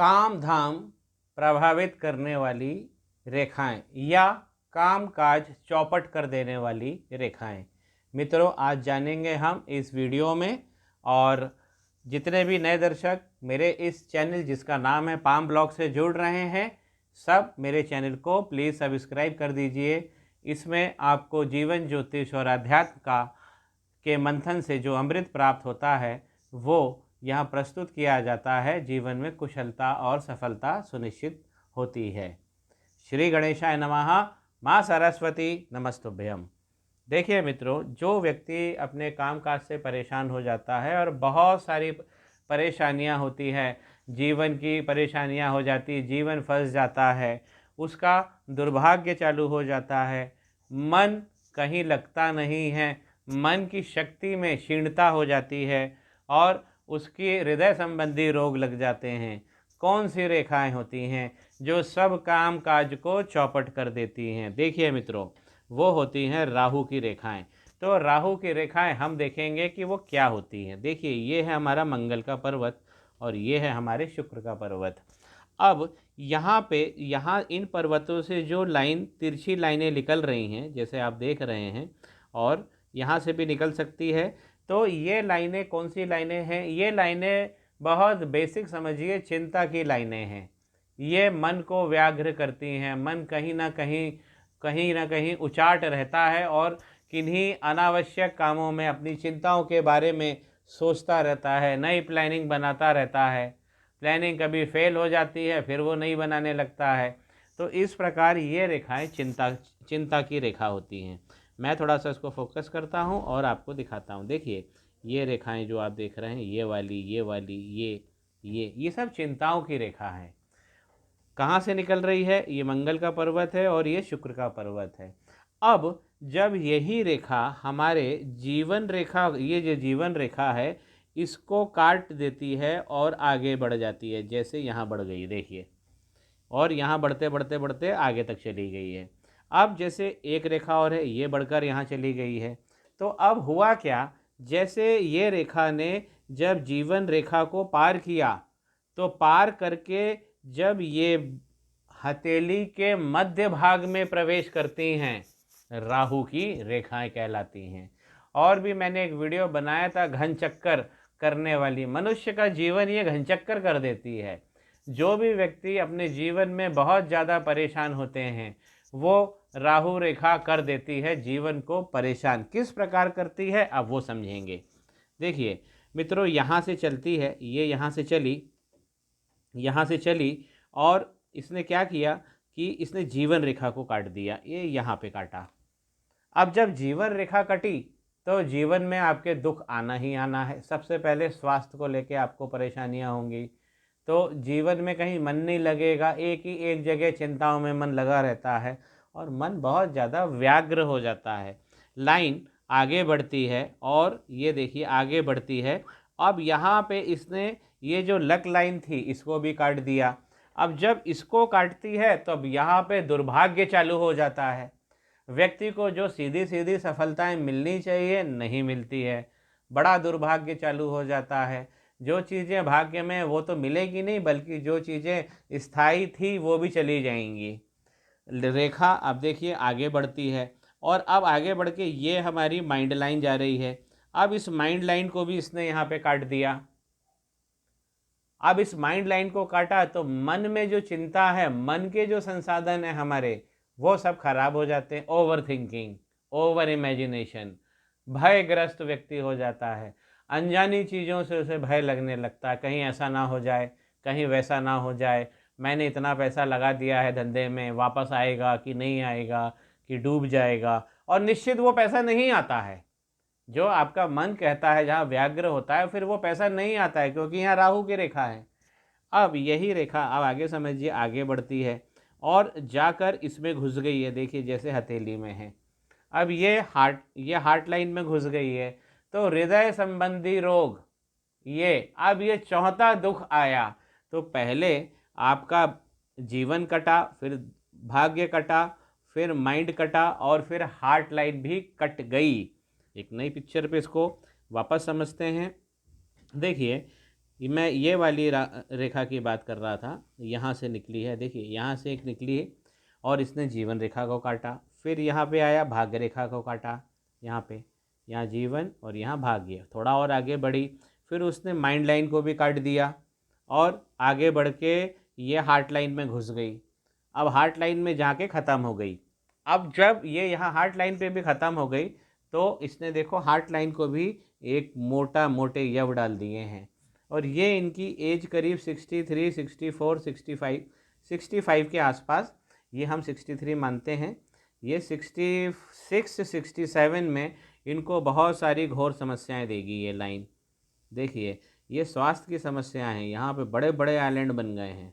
काम धाम प्रभावित करने वाली रेखाएं या काम काज चौपट कर देने वाली रेखाएं। मित्रों, आज जानेंगे हम इस वीडियो में। और जितने भी नए दर्शक मेरे इस चैनल जिसका नाम है पाम ब्लॉग से जुड़ रहे हैं, सब मेरे चैनल को प्लीज़ सब्सक्राइब कर दीजिए। इसमें आपको जीवन ज्योतिष और अध्यात्म का के मंथन से जो अमृत प्राप्त होता है वो यहाँ प्रस्तुत किया जाता है। जीवन में कुशलता और सफलता सुनिश्चित होती है। श्री गणेशाय नमः। माँ सरस्वती नमस्तुभ्यम। देखिए मित्रों, जो व्यक्ति अपने कामकाज से परेशान हो जाता है और बहुत सारी परेशानियां होती है, जीवन की परेशानियां हो जाती, जीवन फंस जाता है, उसका दुर्भाग्य चालू हो जाता है, मन कहीं लगता नहीं है, मन की शक्ति में क्षीणता हो जाती है और उसकी हृदय संबंधी रोग लग जाते हैं। कौन सी रेखाएं होती हैं जो सब काम काज को चौपट कर देती हैं? देखिए मित्रों, वो होती हैं राहु की रेखाएं। तो राहु की रेखाएं हम देखेंगे कि वो क्या होती हैं। देखिए, ये है हमारा मंगल का पर्वत और ये है हमारे शुक्र का पर्वत। अब यहाँ इन पर्वतों से जो लाइन तिरछी लाइनें निकल रही हैं, जैसे आप देख रहे हैं, और यहाँ से भी निकल सकती है। तो ये लाइनें कौन सी लाइनें हैं? ये लाइनें बहुत बेसिक समझिए, चिंता की लाइनें हैं। ये मन को व्याग्र करती हैं। मन कहीं ना कहीं उचाट रहता है और किन्हीं अनावश्यक कामों में अपनी चिंताओं के बारे में सोचता रहता है, नई प्लानिंग बनाता रहता है। प्लानिंग कभी फेल हो जाती है, फिर वो नई बनाने लगता है। तो इस प्रकार ये रेखाएं चिंता की रेखा होती हैं। मैं थोड़ा सा इसको फोकस करता हूँ और आपको दिखाता हूँ। देखिए, ये रेखाएं जो आप देख रहे हैं, ये वाली, ये सब चिंताओं की रेखा है। कहाँ से निकल रही है? ये मंगल का पर्वत है और ये शुक्र का पर्वत है। अब जब यही रेखा हमारे जीवन रेखा, ये जो जीवन रेखा है, इसको काट देती है और आगे बढ़ जाती है, जैसे यहाँ बढ़ गई देखिए, और यहाँ बढ़ते बढ़ते बढ़ते आगे तक चली गई है। अब जैसे एक रेखा और है, ये बढ़कर यहाँ चली गई है। तो अब हुआ क्या? जैसे ये रेखा ने जब जीवन रेखा को पार किया, तो पार करके जब ये हथेली के मध्य भाग में प्रवेश करती हैं, राहु की रेखाएं कहलाती हैं। और भी मैंने एक वीडियो बनाया था घन चक्कर करने वाली। मनुष्य का जीवन ये घन चक्कर कर देती है। जो भी व्यक्ति अपने जीवन में बहुत ज़्यादा परेशान होते हैं, वो राहु रेखा कर देती है जीवन को परेशान। किस प्रकार करती है, अब वो समझेंगे। देखिए मित्रों, यहाँ से चलती है, ये यहाँ से चली और इसने क्या किया कि इसने जीवन रेखा को काट दिया। ये यहाँ पे काटा। अब जब जीवन रेखा कटी तो जीवन में आपके दुख आना ही आना है। सबसे पहले स्वास्थ्य को लेके आपको परेशानियां होंगी। तो जीवन में कहीं मन नहीं लगेगा, एक जगह चिंताओं में मन लगा रहता है और मन बहुत ज़्यादा व्याग्र हो जाता है। लाइन आगे बढ़ती है और ये देखिए आगे बढ़ती है। अब यहाँ पे इसने ये जो लक लाइन थी इसको भी काट दिया। अब जब इसको काटती है तो अब यहाँ पे दुर्भाग्य चालू हो जाता है। व्यक्ति को जो सीधी सीधी सफलताएं मिलनी चाहिए नहीं मिलती है, बड़ा दुर्भाग्य चालू हो जाता है। जो चीज़ें भाग्य में वो तो मिलेगी नहीं, बल्कि जो चीज़ें स्थायी थी वो भी चली जाएंगी। रेखा अब देखिए आगे बढ़ती है और अब आगे बढ़ के ये हमारी माइंड लाइन जा रही है। अब इस माइंड लाइन को भी इसने यहाँ पे काट दिया। अब इस माइंड लाइन को काटा तो मन में जो चिंता है, मन के जो संसाधन है हमारे, वो सब खराब हो जाते हैं। ओवर थिंकिंग, ओवर इमेजिनेशन, भयग्रस्त व्यक्ति हो जाता है। अनजानी चीज़ों से उसे भय लगने लगता है, कहीं ऐसा ना हो जाए, कहीं वैसा ना हो जाए, मैंने इतना पैसा लगा दिया है धंधे में, वापस आएगा कि नहीं आएगा, कि डूब जाएगा। और निश्चित वो पैसा नहीं आता है। जो आपका मन कहता है, जहाँ व्याग्र होता है, फिर वो पैसा नहीं आता है, क्योंकि यहाँ राहु की रेखा है। अब यही रेखा अब आगे समझिए आगे बढ़ती है और जाकर इसमें घुस गई है। देखिए जैसे हथेली में है, अब ये हार्ट लाइन में घुस गई है। तो हृदय संबंधी रोग, ये अब ये चौथा दुख आया। तो पहले आपका जीवन कटा, फिर भाग्य कटा, फिर माइंड कटा और फिर हार्ट लाइन भी कट गई। एक नई पिक्चर पे इसको वापस समझते हैं। देखिए, मैं ये वाली रेखा की बात कर रहा था, यहाँ से निकली है, देखिए यहाँ से एक निकली है और इसने जीवन रेखा को काटा, फिर यहाँ पे आया भाग्य रेखा को काटा, यहाँ पे, यहाँ जीवन और यहाँ भाग्य, थोड़ा और आगे बढ़ी, फिर उसने माइंड लाइन को भी काट दिया और आगे बढ़ के ये हार्ट लाइन में घुस गई। अब हार्ट लाइन में जाके ख़त्म हो गई। अब जब ये यहाँ हार्ट लाइन पे भी ख़त्म हो गई तो इसने देखो हार्ट लाइन को भी एक मोटे यव डाल दिए हैं और ये इनकी एज करीब 63, 64, 65, 65 के आसपास, ये हम 63 मानते हैं, ये 66, 67 में इनको बहुत सारी घोर समस्याएं देगी ये लाइन। देखिए ये स्वास्थ्य की समस्याएं हैं, यहाँ पे बड़े बड़े आइलैंड बन गए हैं।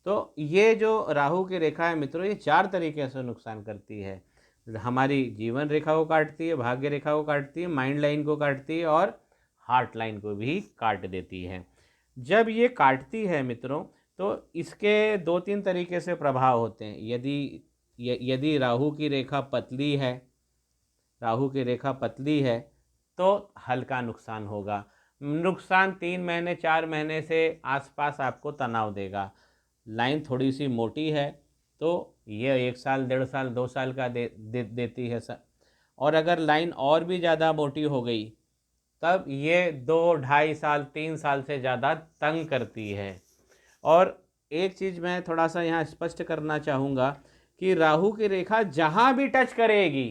तो ये जो राहु की रेखा है मित्रों, ये 4 तरीके से नुकसान करती है। हमारी जीवन रेखा को काटती है, भाग्य रेखा को काटती है, माइंड लाइन को काटती है और हार्ट लाइन को भी काट देती है। जब ये काटती है मित्रों तो इसके 2-3 तरीके से प्रभाव होते हैं। यदि राहु की रेखा पतली है, राहु की रेखा पतली है तो हल्का नुकसान होगा। नुकसान 3 महीने 4 महीने से आसपास आपको तनाव देगा। लाइन थोड़ी सी मोटी है तो ये 1 साल, 1.5 साल, 2 साल का देती है सर। और अगर लाइन और भी ज़्यादा मोटी हो गई तब ये 2, 2.5 साल, 3 साल से ज़्यादा तंग करती है। और एक चीज़ मैं थोड़ा सा यहाँ स्पष्ट करना चाहूँगा कि राहु की रेखा जहाँ भी टच करेगी,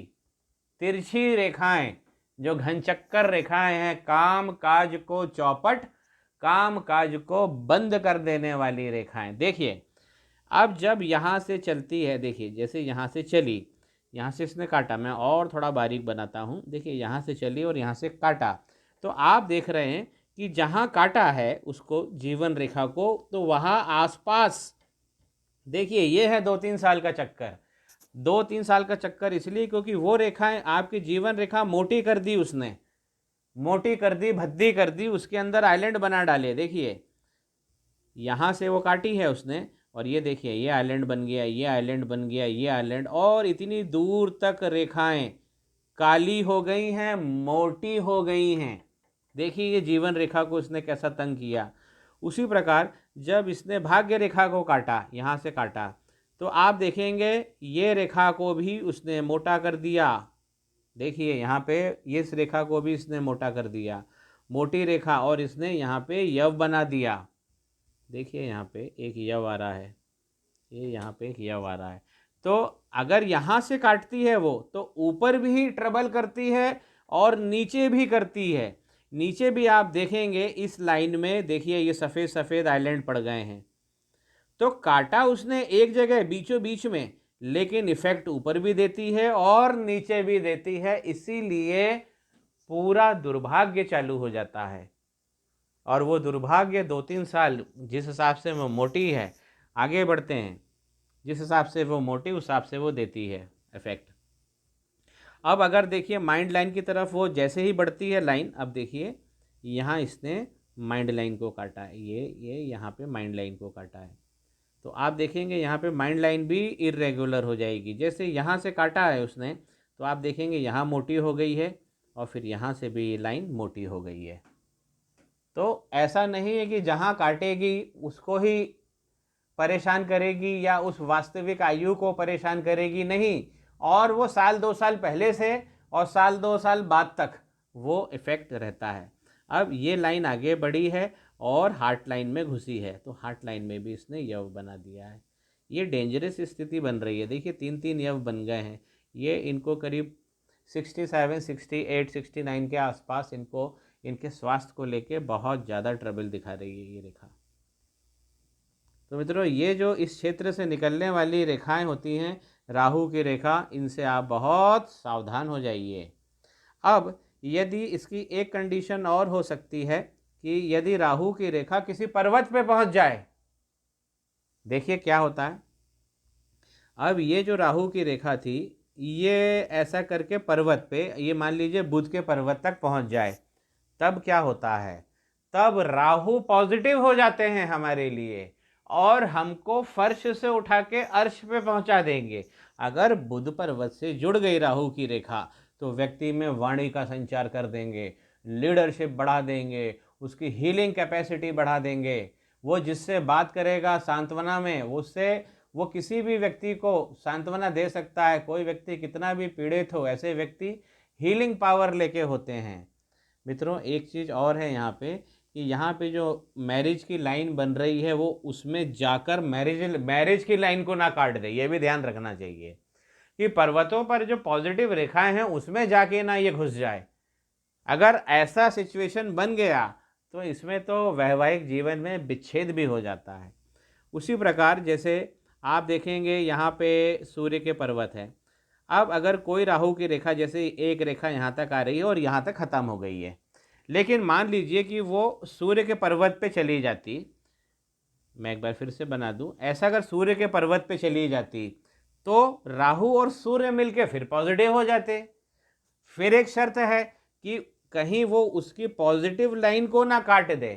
तिरछी रेखाएं, जो घनचक्कर रेखाएं हैं, काम काज को चौपट, काम काज को बंद कर देने वाली रेखाएं। देखिए अब जब यहाँ से चलती है, देखिए जैसे यहाँ से चली, यहाँ से इसने काटा, मैं और थोड़ा बारीक बनाता हूँ, देखिए यहाँ से चली और यहाँ से काटा, तो आप देख रहे हैं कि जहाँ काटा है उसको, जीवन रेखा को, तो वहाँ आसपास देखिए ये है 2-3 साल का चक्कर। 2-3 साल का चक्कर इसलिए क्योंकि वो रेखाएं आपकी जीवन रेखा मोटी कर दी उसने, मोटी कर दी, भद्दी कर दी, उसके अंदर आइलैंड बना डाले। देखिए यहाँ से वो काटी है उसने और ये देखिए ये आइलैंड बन गया, ये आइलैंड बन गया, ये आइलैंड, और इतनी दूर तक रेखाएं काली हो गई हैं, मोटी हो गई हैं। देखिए ये जीवन रेखा को इसने कैसा तंग किया। उसी प्रकार जब इसने भाग्य रेखा को काटा, यहाँ से काटा, तो आप देखेंगे ये रेखा को भी उसने मोटा कर दिया। देखिए यहाँ पे इस रेखा को भी इसने मोटा कर दिया, मोटी रेखा, और इसने यहाँ पे यव बना दिया। देखिए यहाँ पे एक यव आ रहा है, ये यहाँ पे एक यव आ रहा है। तो अगर यहाँ से काटती है वो तो ऊपर भी ट्रबल करती है और नीचे भी करती है। नीचे भी आप देखेंगे इस लाइन में, देखिए ये सफ़ेद सफ़ेद आइलैंड पड़ गए हैं। तो काटा उसने एक जगह बीचों बीच में, लेकिन इफेक्ट ऊपर भी देती है और नीचे भी देती है, इसीलिए पूरा दुर्भाग्य चालू हो जाता है। और वो दुर्भाग्य 2-3 साल, जिस हिसाब से वो मोटी है, आगे बढ़ते हैं, जिस हिसाब से वो मोटी उस हिसाब से वो देती है इफेक्ट। अब अगर देखिए माइंड लाइन की तरफ वो जैसे ही बढ़ती है लाइन, अब देखिए यहाँ इसने माइंड लाइन को काटा है, ये यहाँ पे माइंड लाइन को काटा है, तो आप देखेंगे यहाँ पे माइंड लाइन भी इरेगुलर हो जाएगी। जैसे यहाँ से काटा है उसने तो आप देखेंगे यहाँ मोटी हो गई है और फिर यहाँ से भी लाइन मोटी हो गई है। तो ऐसा नहीं है कि जहाँ काटेगी उसको ही परेशान करेगी या उस वास्तविक आयु को परेशान करेगी, नहीं, और वो 1-2 साल पहले से और 1-2 साल बाद तक वो इफ़ेक्ट रहता है। अब ये लाइन आगे बढ़ी है और हार्ट लाइन में घुसी है, तो हार्ट लाइन में भी इसने यव बना दिया है। ये डेंजरस स्थिति बन रही है। देखिए 3-3 यव बन गए हैं। ये इनको करीब 67, 68, 69 के आसपास इनको, इनके स्वास्थ्य को लेके बहुत ज़्यादा ट्रबल दिखा रही है ये रेखा। तो मित्रों ये जो इस क्षेत्र से निकलने वाली रेखाएं होती हैं, राहु की रेखा, इनसे आप बहुत सावधान हो जाइए। अब यदि इसकी एक कंडीशन और हो सकती है कि यदि राहु की रेखा किसी पर्वत पे पहुंच जाए, देखिए क्या होता है। अब ये जो राहु की रेखा थी, ये ऐसा करके पर्वत पे, ये मान लीजिए बुध के पर्वत तक पहुंच जाए, तब क्या होता है, तब राहु पॉजिटिव हो जाते हैं हमारे लिए और हमको फर्श से उठा के अर्श पे पहुंचा देंगे। अगर बुध पर्वत से जुड़ गई राहु की रेखा तो व्यक्ति में वाणी का संचार कर देंगे, लीडरशिप बढ़ा देंगे, उसकी हीलिंग कैपेसिटी बढ़ा देंगे। वो जिससे बात करेगा सांत्वना में, उससे वो किसी भी व्यक्ति को सांत्वना दे सकता है। कोई व्यक्ति कितना भी पीड़ित हो, ऐसे व्यक्ति हीलिंग पावर लेके होते हैं। मित्रों, एक चीज़ और है यहाँ पे कि यहाँ पे जो मैरिज की लाइन बन रही है वो उसमें जाकर मैरिज की लाइन को ना काट दे। ये भी ध्यान रखना चाहिए कि पर्वतों पर जो पॉजिटिव रेखाएं हैं उसमें जाके ना ये घुस जाए। अगर ऐसा सिचुएशन बन गया तो इसमें तो वैवाहिक जीवन में विच्छेद भी हो जाता है। उसी प्रकार जैसे आप देखेंगे यहाँ पे सूर्य के पर्वत है। अब अगर कोई राहु की रेखा, जैसे एक रेखा यहाँ तक आ रही है और यहाँ तक ख़त्म हो गई है, लेकिन मान लीजिए कि वो सूर्य के पर्वत पे चली जाती, मैं एक बार फिर से बना दूं, ऐसा अगर सूर्य के पर्वत पे चली जाती तो राहु और सूर्य मिलके फिर पॉजिटिव हो जाते। फिर एक शर्त है कि कहीं वो उसकी पॉजिटिव लाइन को ना काट दे।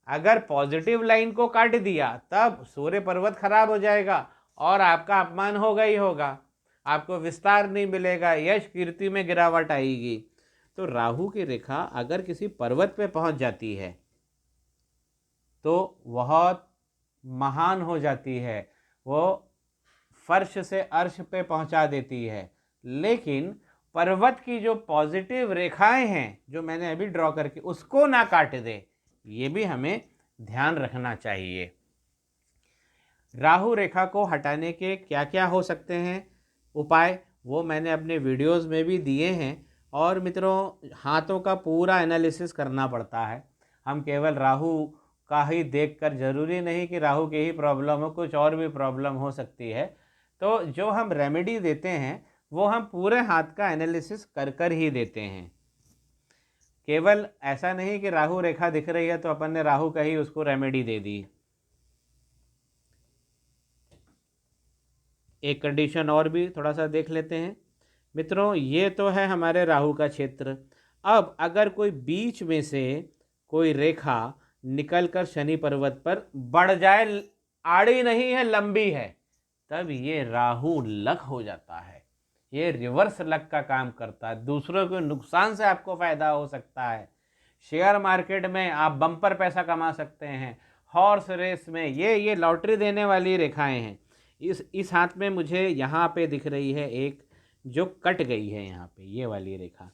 अगर पॉजिटिव लाइन को काट दिया तब सूर्य पर्वत खराब हो जाएगा और आपका अपमान होगा ही होगा, आपको विस्तार नहीं मिलेगा, यश कीर्ति में गिरावट आएगी। तो राहु की रेखा अगर किसी पर्वत पे पहुंच जाती है तो बहुत महान हो जाती है, वो फर्श से अर्श पे पहुंचा देती है। लेकिन पर्वत की जो पॉजिटिव रेखाएं हैं जो मैंने अभी ड्रॉ करके, उसको ना काट दे, ये भी हमें ध्यान रखना चाहिए। राहु रेखा को हटाने के क्या क्या हो सकते हैं उपाय, वो मैंने अपने वीडियोस में भी दिए हैं। और मित्रों, हाथों का पूरा एनालिसिस करना पड़ता है। हम केवल राहु का ही देखकर, जरूरी नहीं कि राहु की ही प्रॉब्लम हो, कुछ और भी प्रॉब्लम हो सकती है। तो जो हम रेमेडी देते हैं वो हम पूरे हाथ का एनालिसिस कर कर ही देते हैं। केवल ऐसा नहीं कि राहु रेखा दिख रही है तो अपन ने राहु का ही उसको रेमेडी दे दी। एक कंडीशन और भी थोड़ा सा देख लेते हैं। मित्रों, ये तो है हमारे राहु का क्षेत्र। अब अगर कोई बीच में से कोई रेखा निकलकर शनि पर्वत पर बढ़ जाए, आड़ी नहीं है, लंबी है, तब ये राहु लक हो जाता है। ये रिवर्स लक का काम करता है। दूसरों के नुकसान से आपको फायदा हो सकता है। शेयर मार्केट में आप बम्पर पैसा कमा सकते हैं। हॉर्स रेस में ये लॉटरी देने वाली रेखाएं हैं। इस हाथ में मुझे यहाँ पे दिख रही है एक जो कट गई है यहाँ पे, ये वाली रेखा।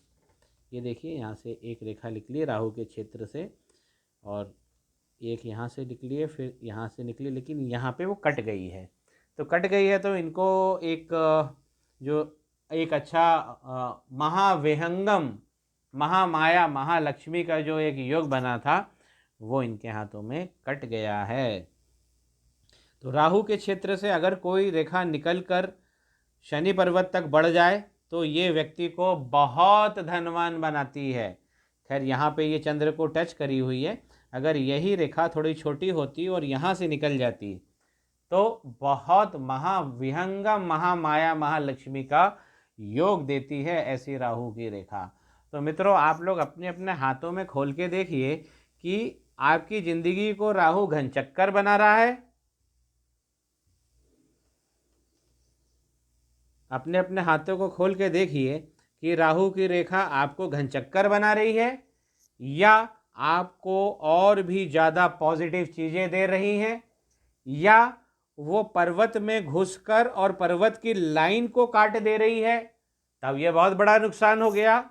ये देखिए, यहाँ से एक रेखा निकली है राहु के क्षेत्र से और एक यहाँ से निकली है, फिर यहाँ से निकली, लेकिन यहाँ पे वो कट गई है। तो कट गई है तो इनको एक जो एक अच्छा महाविहंगम, महामाया, महालक्ष्मी का जो एक योग बना था वो इनके हाथों में कट गया है। तो राहु के क्षेत्र से अगर कोई रेखा निकलकर शनि पर्वत तक बढ़ जाए तो ये व्यक्ति को बहुत धनवान बनाती है। खैर, यहाँ पे ये चंद्र को टच करी हुई है। अगर यही रेखा थोड़ी छोटी होती और यहाँ से निकल जाती तो बहुत महाविहंगम, महामाया, महालक्ष्मी का योग देती है ऐसी राहु की रेखा। तो मित्रों, आप लोग अपने अपने हाथों में खोल के देखिए कि आपकी जिंदगी को राहु घनचक्कर बना रहा है। अपने अपने हाथों को खोल के देखिए कि राहु की रेखा आपको घनचक्कर बना रही है या आपको और भी ज़्यादा पॉजिटिव चीज़ें दे रही हैं, या वो पर्वत में घुसकर और पर्वत की लाइन को काट दे रही है। तब ये बहुत बड़ा नुकसान हो गया।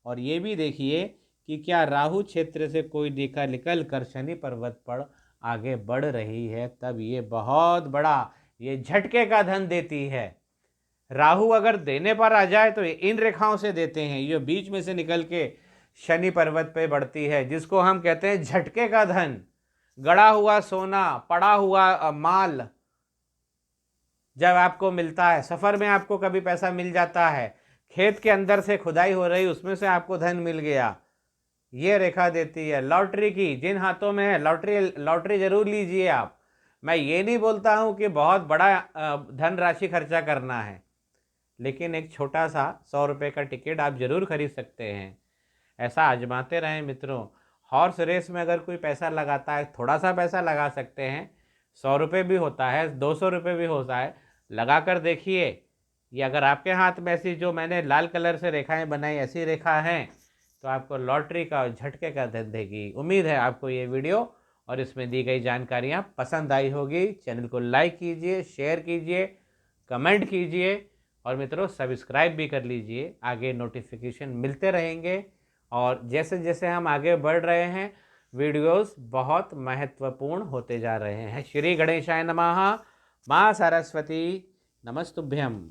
और ये भी देखिए कि क्या राहु क्षेत्र से कोई रेखा निकल कर शनि पर्वत पर आगे बढ़ रही है, तब ये बहुत बड़ा, ये झटके का धन देती है। राहु अगर देने पर आ जाए तो इन रेखाओं से देते हैं, ये बीच में से निकल के शनि पर्वत पे बढ़ती है, जिसको हम कहते हैं झटके का धन। गड़ा हुआ सोना, पड़ा हुआ माल जब आपको मिलता है, सफ़र में आपको कभी पैसा मिल जाता है, खेत के अंदर से खुदाई हो रही उसमें से आपको धन मिल गया, ये रेखा देती है। लॉटरी की, जिन हाथों में है लॉटरी जरूर लीजिए आप। मैं ये नहीं बोलता हूँ कि बहुत बड़ा धनराशि खर्चा करना है, लेकिन एक छोटा सा 100 रुपये का टिकट आप जरूर खरीद सकते हैं। ऐसा आजमाते रहें मित्रों। हॉर्स रेस में अगर कोई पैसा लगाता है, थोड़ा सा पैसा लगा सकते हैं, 100 रुपये भी होता है, 200 रुपये भी होता है, लगा कर देखिए। ये अगर आपके हाथ में ऐसी जो मैंने लाल कलर से रेखाएं बनाई ऐसी रेखा हैं तो आपको लॉटरी का झटके का दे देगी। उम्मीद है आपको ये वीडियो और इसमें दी गई जानकारियाँ पसंद आई होगी। चैनल को लाइक कीजिए, शेयर कीजिए, कमेंट कीजिए और मित्रों सब्सक्राइब भी कर लीजिए। आगे नोटिफिकेशन मिलते रहेंगे और जैसे जैसे हम आगे बढ़ रहे हैं वीडियोस बहुत महत्वपूर्ण होते जा रहे हैं। श्री गणेशाय नमः। माँ सरस्वती नमस्तुभ्यम।